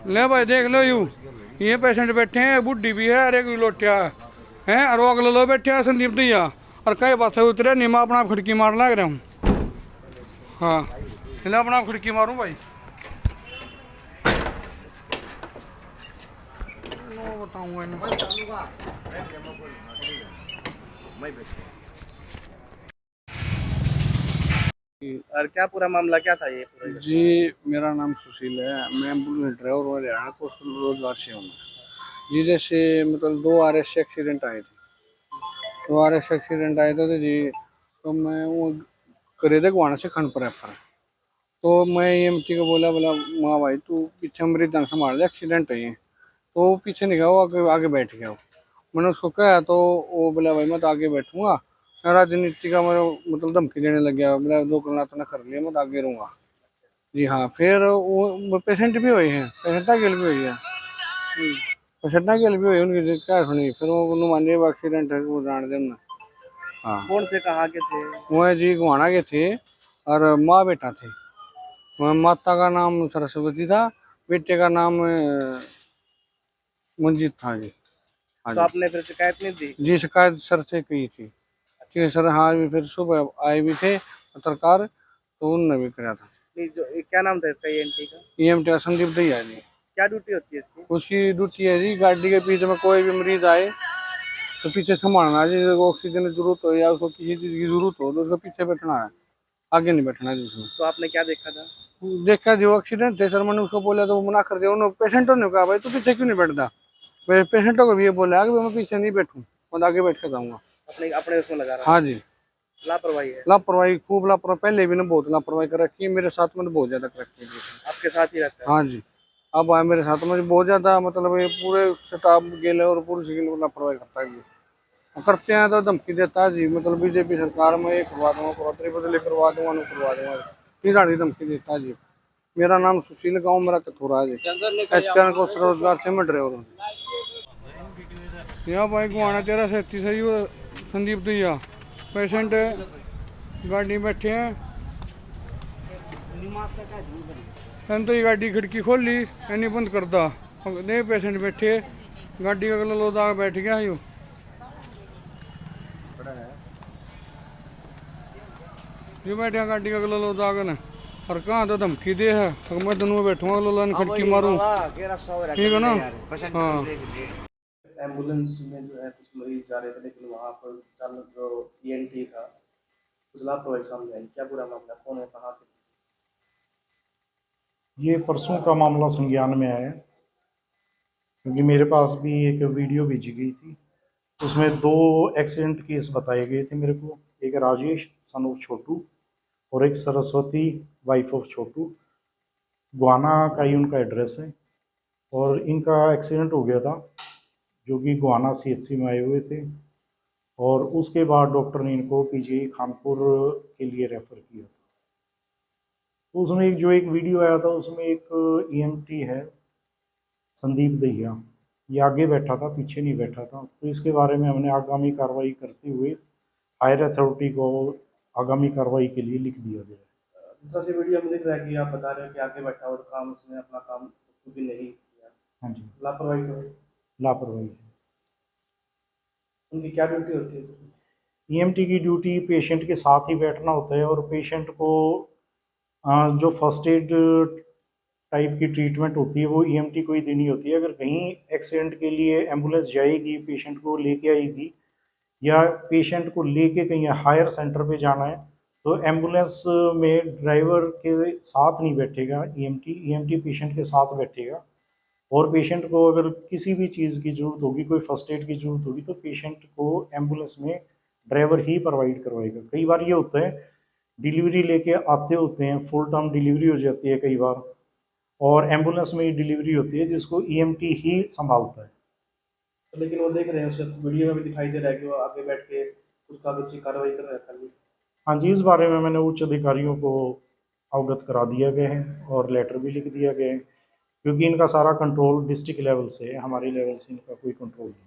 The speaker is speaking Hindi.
ले भाई देख लो ये पेशेंट बैठे हैं, बुढ़ी भी है, अरे कोई लोटिया है, और वो अगले लो बैठे हैं संदीप दैया, और कई बात उतरे नहीं, मैं अपना खिड़की मार लग रहा हूँ। हाँ इन्हें अपना खिड़की मारूँ भाई, बताऊँगा और क्या पूरा मामला क्या था ये पूरा? जी मेरा नाम सुशील है, मैं एम्बुलेंस ड्राइवर और हरियाणा पोस्टल रोजगार से हूँ जी। जैसे मतलब 2 RS एक्सीडेंट आए थे, 2 RS एक्सीडेंट आए थे तो जी, तो मैं वो करे थे गुआना से खंड प्रेफर, तो मैं EMT को बोला बोला माँ भाई तू पीछे मरीज ढंग संभाल ले, एक्सीडेंट है ये, तो वो पीछे नहीं गया, वो आगे आगे बैठ गया। मैंने उसको कहा तो वो बोला भाई मैं तो आगे बैठूंगा, राजनीति का मेरे मतलब धमकी देने लग गया, बोला जो करना तो ना कर लिया, मैं तो आगे रहूँगा जी। हाँ फिर वो पेशेंट भी हुए हैं, पेशेंटा गिल भी हुई है, पेशेंटा गिल भी हुई, उनकी क्या सुनी, फिर वो मान लिया एक्सीडेंट है वो जान दे। हाँ कौन से कहाँ के थे? वो जी गुआना के थे, और माँ बेटा थे, माता का नाम सरस्वती था, बेटे का नाम मंजीत था जी। हाँ तो जी आपने फिर शिकायत नहीं दी? जी शिकायत सर से की थी, ठीक है सर। हाँ भी फिर सुबह आए भी थे पत्रकार, तो उनने भी कराया था। नहीं, जो क्या नाम था इसका EMT का? EMT का संदीप दैया जी। क्या ड्यूटी होती है इसकी? उसकी ड्यूटी है जी गाड़ी के पीछे में कोई भी मरीज आए तो पीछे संभालना जी, उसको ऑक्सीजन की जरूरत हो या उसको किसी चीज़ की जरूरत हो तो उसको पीछे बैठना है, आगे नहीं बैठना है जिसमें। तो आपने क्या देखा था? देखा जो एक्सीडेंट थे सर, मैंने उसको बोला तो वो मना कर दिया, उन्होंने पेशेंटों ने कहा भाई तू पीछे क्यों नहीं बैठता, पेशेंटों को भी ये बोला कि मैं पीछे नहीं बैठूँ, मैं आगे बैठ के जाऊँगा। अपने अपने उसमें लगा रहा? हाँ जी लापरवाही है? लापरवाही, खूब लापरवाही, पहले भी ने बहुत लापरवाही कर रखी है, मेरे साथ में तो बहुत ज्यादा कर रखी है। आपके साथ ही रहता है? हाँ जी अब आए मेरे साथ में बहुत ज्यादा, मतलब ये पूरे स्टाफ गेले और पुलिस गिल लापरवाही करता है जी, करते हैं तो धमकी देता है जी, मतलब बीजेपी सरकार में ये करवा दूंगा, परोतरी बदली करवा दूंगा, नहीं करवा दूंगा, तीन धमकी देता है जी। मेरा नाम सुशील, गाँव मेरा कथोरा है जी, HKN को रोजगार से मैं ड्राइवर हूँ। यहाँ भाई गुआना 1337 है जी, संदीप दैया पेशेंट गाड़ी में बैठे हैं, तो ये गाड़ी खिड़की खोल ली, नहीं बंद करता, नहीं पेशेंट बैठे, गाड़ी का अगला लोदा बैठ गया यू, ये बैठे गाड़ी का अगला लोदा न, और कहाँ तो धमकी दे है, अगर मैं दोनों में बैठूंगा लोला खिड़की मारूं, ठीक है ना। हाँ एम्बुलेंस में जो है कुछ मरीज जा रहे थे, लेकिन वहाँ पर चालक जो EMT था कुछ लापरवाही सामने आई, क्या पूरा मामला, कौन है, कहाँ से? ये परसों का मामला संज्ञान में आया, क्योंकि मेरे पास भी एक वीडियो भेजी गई थी, उसमें 2 एक्सीडेंट केस बताए गए थे मेरे को, एक राजेश सन ऑफ छोटू और एक Saraswati wife of Chhotu, Guana का ही उनका एड्रेस है, और इनका एक्सीडेंट हो गया था जो कि गुआना CHC में आए हुए थे, और उसके बाद डॉक्टर ने इनको PGI खानपुर के लिए रेफ़र किया। तो उसमें एक वीडियो आया था, उसमें एक EMT है संदीप दैया, ये आगे बैठा था, पीछे नहीं बैठा था, तो इसके बारे में हमने आगामी कार्रवाई करते हुए हायर अथॉरिटी को आगामी कार्रवाई के लिए लिख दिया गया। जिस तरह से वीडियो में दिख रहा है कि आप बता रहे हो कि आगे बैठा और काम उसने अपना काम खुद भी नहीं किया। हाँ जी लापरवाही तो है। लापरवाही है। उनकी क्या ड्यूटी होती है? EMT की ड्यूटी पेशेंट के साथ ही बैठना होता है, और पेशेंट को जो फर्स्ट एड टाइप की ट्रीटमेंट होती है वो EMT को ही देनी होती है। अगर कहीं एक्सीडेंट के लिए एम्बुलेंस जाएगी, पेशेंट को लेके आएगी, या पेशेंट को लेके कहीं हायर सेंटर पे जाना है, तो एम्बुलेंस में ड्राइवर के साथ नहीं बैठेगा EMT पेशेंट के साथ बैठेगा, और पेशेंट को अगर किसी भी चीज़ की ज़रूरत होगी, कोई फर्स्ट एड की ज़रूरत होगी, तो पेशेंट को एम्बुलेंस में ड्राइवर ही प्रोवाइड करवाएगा। कई बार ये होता है डिलीवरी लेके आते होते हैं, फुल टर्म डिलीवरी हो जाती है कई बार, और एम्बुलेंस में ही डिलीवरी होती है जिसको EMT ही संभालता है। तो लेकिन वो देख रहे हैं, उसका वीडियो में भी दिखाई दे रहा है कि वो आगे बैठ के उसका कुछ कार्रवाई कर रहा है खाली। हाँ जी, इस बारे में मैंने उच्च अधिकारियों को अवगत करा दिया गया है और लेटर भी लिख दिया गया है, क्योंकि इनका सारा कंट्रोल डिस्ट्रिक्ट लेवल से है, हमारे लेवल से इनका कोई कंट्रोल नहीं।